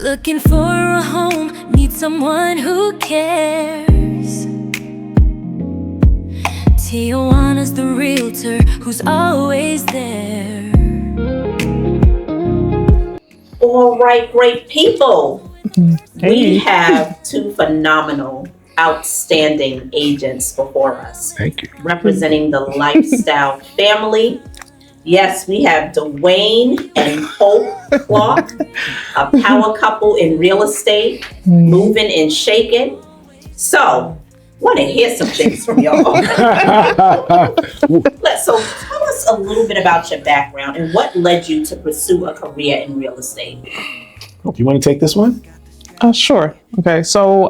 Looking for a home, need someone who cares. Tijuana's the realtor who's always there. All right, great people. We have two phenomenal, outstanding agents before us. Thank you. Representing the lifestyle family. Yes, we have Duane and Hope Clarke, a power couple in real estate, moving and shaking. So, want to hear some things from y'all. So tell us a little bit about your background and what led you to pursue a career in real estate. Hope you want to take this one? Sure. Okay. So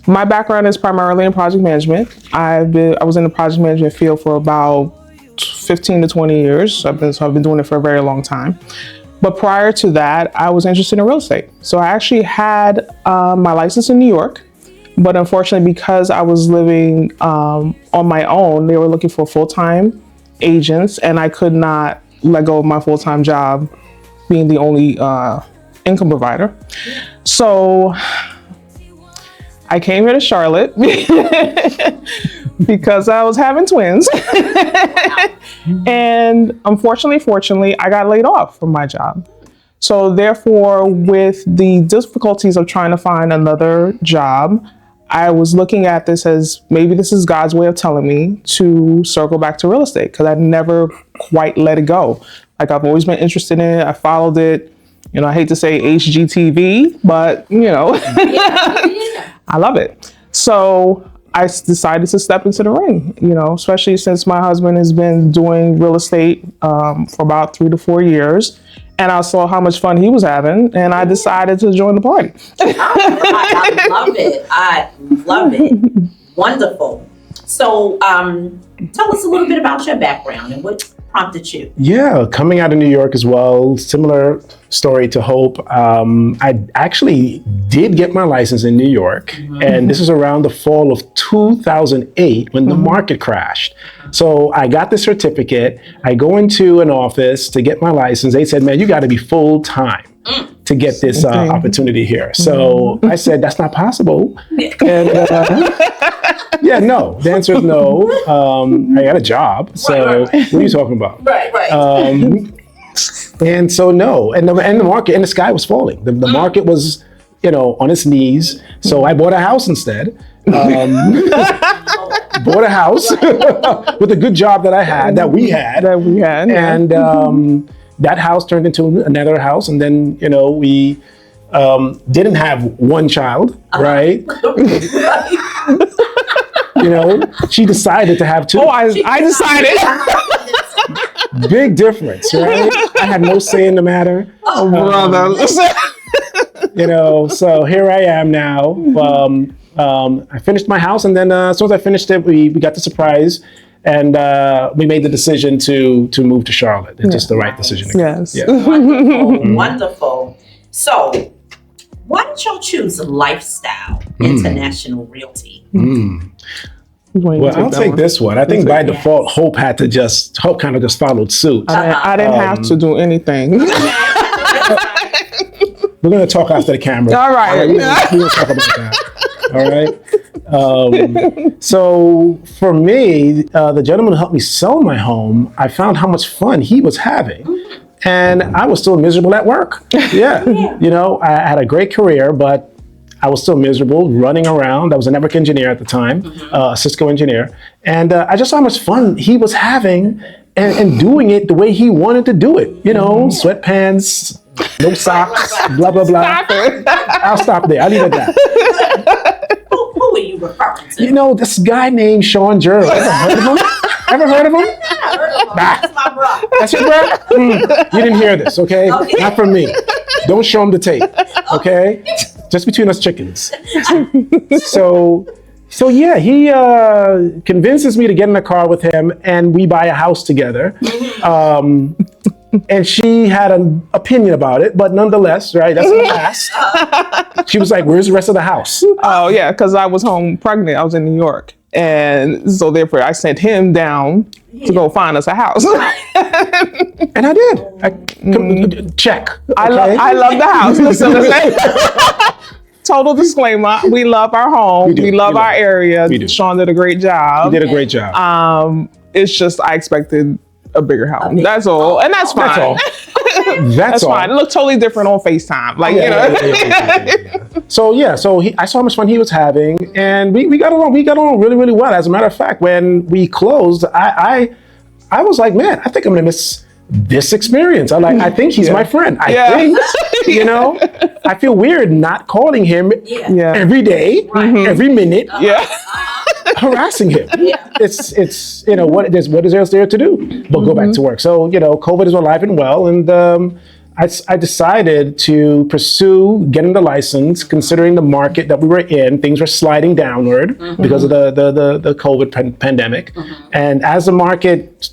my background is primarily in project management. I was in the project management field for about 15 to 20 years. So I've been doing it for a very long time. But prior to that, I was interested in real estate. So I actually had my license in New York. But unfortunately, because I was living on my own, they were looking for full-time agents, and I could not let go of my full-time job, being the only income provider. So I came here to Charlotte because I was having twins. And fortunately, I got laid off from my job. So therefore, with the difficulties of trying to find another job, I was looking at this as maybe this is God's way of telling me to circle back to real estate, because I never quite let it go. Like, I've always been interested in it. I followed it. You know, I hate to say HGTV, but I love it. So I decided to step into the ring, especially since my husband has been doing real estate for about 3 to 4 years. And I saw how much fun he was having, and I decided to join the party. I love it. I love it. Wonderful. So tell us a little bit about your background and what prompted you. Yeah, coming out of New York as well, similar story to Hope. I actually did get my license in New York, and this is around the fall of 2008 when the market crashed. So I got the certificate. I go into an office to get my license. They said, man, you got to be full time to get this opportunity here. So I said, that's not possible. And yeah, no. The answer is no. I got a job. So what are you talking about? Right. And so no. And the market, and the sky was falling. The market was, on its knees. So I bought a house instead. Bought a house with a good job that we had. And that house turned into another house. And then, we didn't have one child, right? She decided to have two. Oh, I decided. Big difference, right? I had no say in the matter. Oh, brother. So here I am now. I finished my house, and then as soon as I finished it, we got the surprise, and we made the decision to move to Charlotte. It's just the right decision. Yes. Yeah. Wonderful. So, why did y'all choose Lifestyle International Realty? Well, I'll take this one. I think by default, Hope kind of just followed suit. I didn't have to do anything. We're going to talk after the camera. All right. We're going to talk about that. All right. So for me, the gentleman who helped me sell my home, I found how much fun he was having. And I was still miserable at work. Yeah. I had a great career, but I was still miserable running around. I was a network engineer at the time, a Cisco engineer. And I just saw how much fun he was having and doing it the way he wanted to do it. Sweatpants, no socks, blah, blah, blah. I'll stop there. I'll leave it at that. Who are you referring to? This guy named Sean Gerald. Ever heard of him? Yeah, I heard of him. That's my bro. That's your bro? You didn't hear this, okay? Not from me. Don't show him the tape, okay? Just between us chickens. So yeah, he convinces me to get in a car with him, and we buy a house together. And she had an opinion about it, but nonetheless, right, that's the past. She was like, where's the rest of the house? Oh, yeah, because I was home pregnant. I was in New York. And so therefore I sent him down to go find us a house. And I did. Check. I Okay? love the house. Listen. Total disclaimer, we love our home. We love our area. Sean did a great job. You did a great job. It's just I expected a bigger house. That's all. And that's fine. That's all. That's fine. It looked totally different on FaceTime. Like, So I saw how much fun he was having, and we got along. We got along really, really well. As a matter of fact, when we closed, I was like, man, I think I'm gonna miss this experience. I think he's my friend. I think, I feel weird not calling him every day, every minute, harassing him. It's what is else there to do but go back to work. So COVID is alive and well, and I decided to pursue getting the license, considering the market that we were in. Things were sliding downward because of the COVID pandemic, and as the market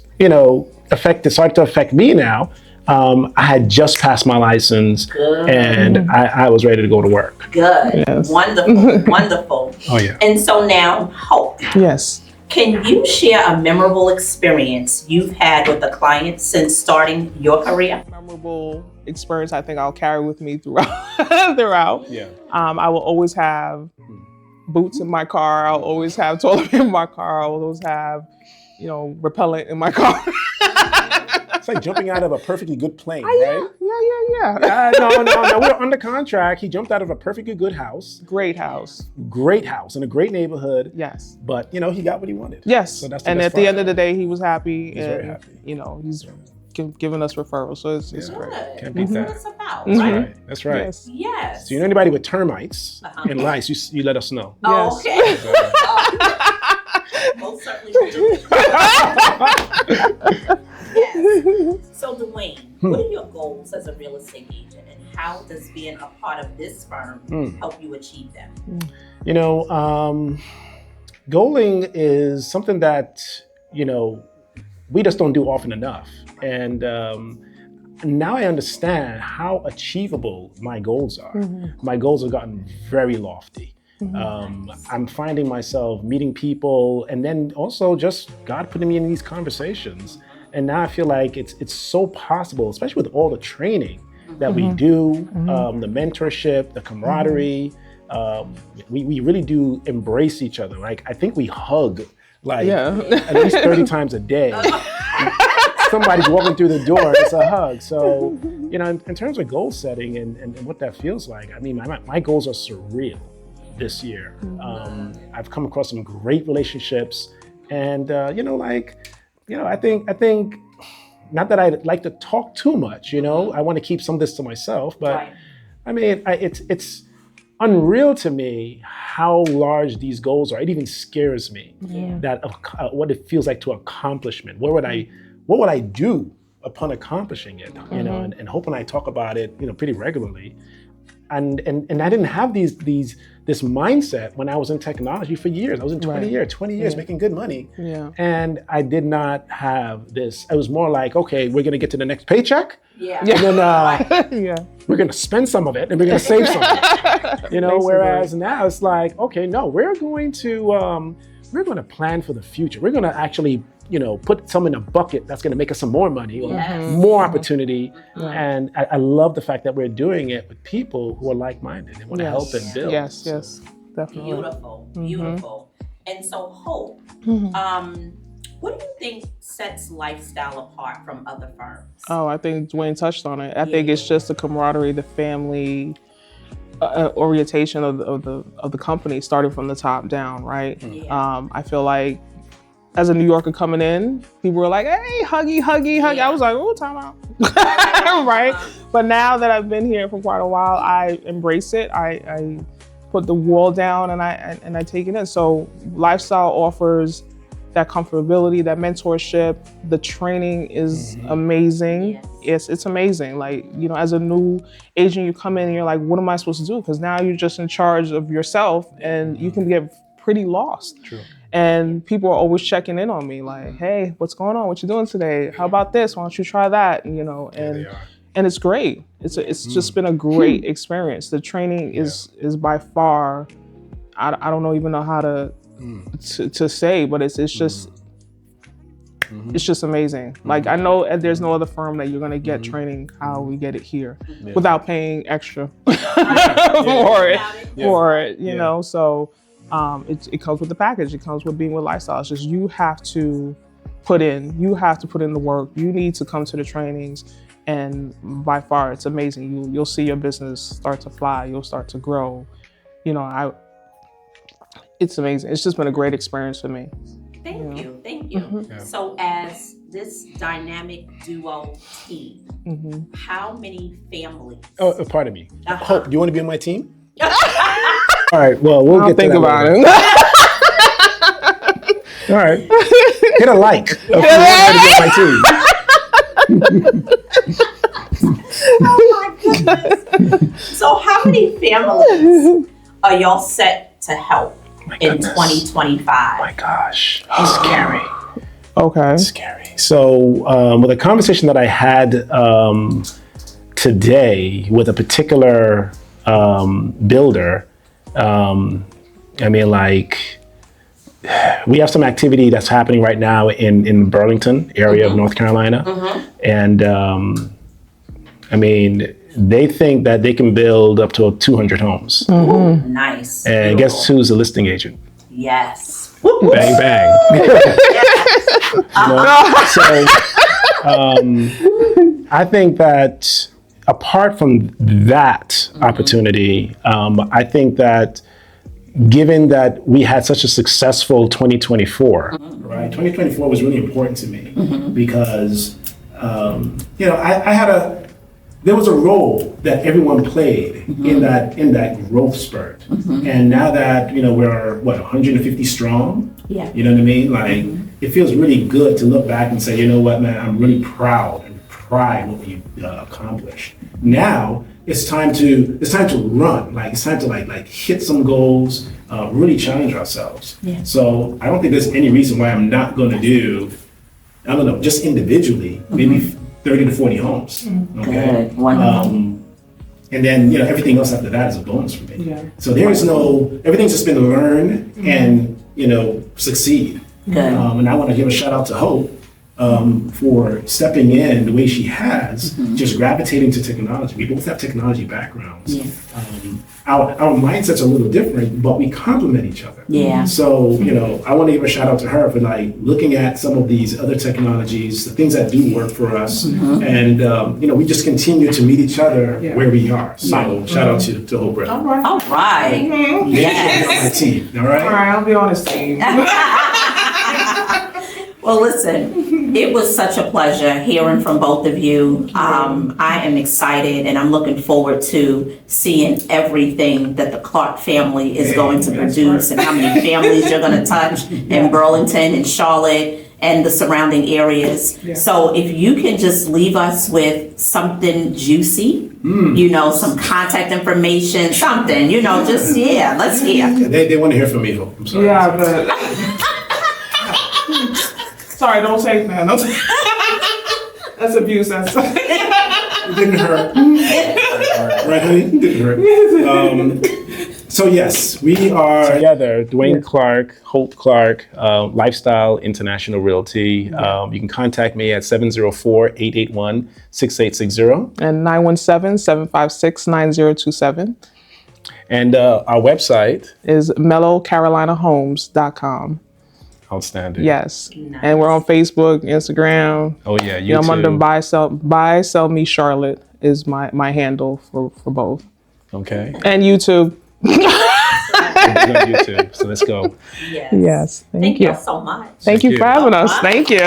started to affect me now. I had just passed my license. Good. And I was ready to go to work. Good. Yes. Wonderful. Wonderful. Oh, yeah. And so now, Hope. Yes. Can you share a memorable experience you've had with a client since starting your career? Memorable experience I think I'll carry with me throughout. Yeah. I will always have boots in my car. I'll always have toilet paper in my car. I'll always have, repellent in my car. It's like jumping out of a perfectly good plane, right? Yeah. No. We're under contract. He jumped out of a perfectly good house. Great house In a great neighborhood. Yes. But, he got what he wanted. Yes. So that's and at the end of the day, he was happy. He's very happy. He's giving us referrals. So it's great. Can't beat that. That's what it's about, right? That's right. Yes. So you know anybody with termites and lice, you let us know. Oh, yes. Okay. Most certainly will do. Yes. So Duane, what are your goals as a real estate agent, and how does being a part of this firm help you achieve them? Goaling is something that, we just don't do often enough. And now I understand how achievable my goals are. My goals have gotten very lofty. I'm finding myself meeting people, and then also just God putting me in these conversations. And now I feel like it's so possible, especially with all the training that we do, the mentorship, the camaraderie. We really do embrace each other. Like, I think we hug at least 30 times a day. Somebody's walking through the door, it's a hug. So, in terms of goal setting and what that feels like, I mean, my goals are surreal this year. I've come across some great relationships, and I think not that I like to talk too much. I want to keep some of this to myself, but I mean, it's unreal to me how large these goals are. It even scares me that what it feels like to accomplishment. What would I do upon accomplishing it? And Hope and I talk about it, pretty regularly. And I didn't have this mindset when I was in technology for years. I was in 20 years making good money. Yeah. And I did not have this. It was more like, okay, we're gonna get to the next paycheck. Yeah. And then we're gonna spend some of it and we're gonna save some of it. Whereas now it's like, okay, no, we're going to plan for the future. We're gonna actually put some in a bucket that's going to make us some more money or more opportunity. And I love the fact that we're doing it with people who are like-minded and want to help and build. Yes, definitely. Beautiful. And so Hope, what do you think sets lifestyle apart from other firms? Oh, I think Duane touched on it. I think it's just the camaraderie, the family orientation of the company, starting from the top down, right? I feel like as a New Yorker coming in, people were like, hey, huggy. I was like, oh, time out. Right? But now that I've been here for quite a while, I embrace it. I put the wall down and I take it in. So lifestyle offers that comfortability, that mentorship. The training is amazing. Yes, it's amazing. Like, as a new agent, you come in and you're like, what am I supposed to do? Because now you're just in charge of yourself and you can get pretty lost. True. And people are always checking in on me like, hey, what's going on? What you doing today? How about this? Why don't you try that? And it's great. It's just been a great experience. The training is by far, I don't even know how to to say, but it's just it's just amazing. Like I know there's no other firm that you're gonna get training how we get it here without paying extra for it. You know, so it comes with the package. It comes with being with Lifestyle. It's just you have to put in the work. You need to come to the trainings, and by far it's amazing. You'll see your business start to fly. You'll start to grow. You know, it's amazing. It's just been a great experience for me. Thank you. Yeah. So as this dynamic duo team, how many families? Oh, pardon me. Hope, do you want to be on my team? All right. Well, we'll get think to that about later. it. All right. Hit a like if you want to be on my team. Oh my goodness. So how many families are y'all set to help in 2025? Oh my gosh. It's scary. Okay. It's scary. So with a conversation that I had today with a particular builder, I mean, like, we have some activity that's happening right now in Burlington area of North Carolina. And I mean, they think that they can build up to 200 homes. Ooh, nice. And guess who's the listing agent? Yes. Bang, bang. So I think that apart from that opportunity, I think that given that we had such a successful 2024, right? 2024 was really important to me because, you know, there was a role that everyone played in that growth spurt. And now that, you know, we're 150 strong, you know what I mean? Like, it feels really good to look back and say, you know what, man, I'm really proud and pride what we accomplished. Now it's time to run. Like, it's time to like hit some goals, really challenge ourselves. So I don't think there's any reason why I'm not going to do, I don't know, just individually, maybe 30 to 40 homes. Okay. Good. Wonderful. And then, you know, everything else after that is a bonus for me. So there is everything's just been learn and, you know, succeed. Good. And I want to give a shout out to Hope for stepping in the way she has, just gravitating to technology. We both have technology backgrounds. Our mindsets are a little different, but we complement each other. So, you know, I want to give a shout out to her for like looking at some of these other technologies, the things that do work for us. And, you know, we just continue to meet each other where we are. So shout out to Hope. All right. Yes. On my team. All right. All right, I'll be on his team. Well, listen, it was such a pleasure hearing from both of you. I am excited and I'm looking forward to seeing everything that the Clarke family is going to produce and how many families you're going to touch in Burlington and Charlotte and the surrounding areas. So if you can just leave us with something juicy, you know, some contact information, something, you know, just, let's hear. They want to hear from me, Hope. I'm sorry. But... Sorry, don't say that. That's abuse. It didn't hurt. Right, honey? It didn't hurt. So yes, we are together. Duane Clarke, Hope Clarke, Lifestyle International Realty. You can contact me at 704-881-6860. And 917-756-9027. And our website is mellowcarolinahomes.com. Outstanding. Yes. Nice. And we're on Facebook, Instagram. Oh yeah, YouTube. You know, I'm under buy sell me Charlotte is my handle for both. Okay. And YouTube. YouTube. So let's go. Yes. Thank you so much. Thank you for having us. Thank you.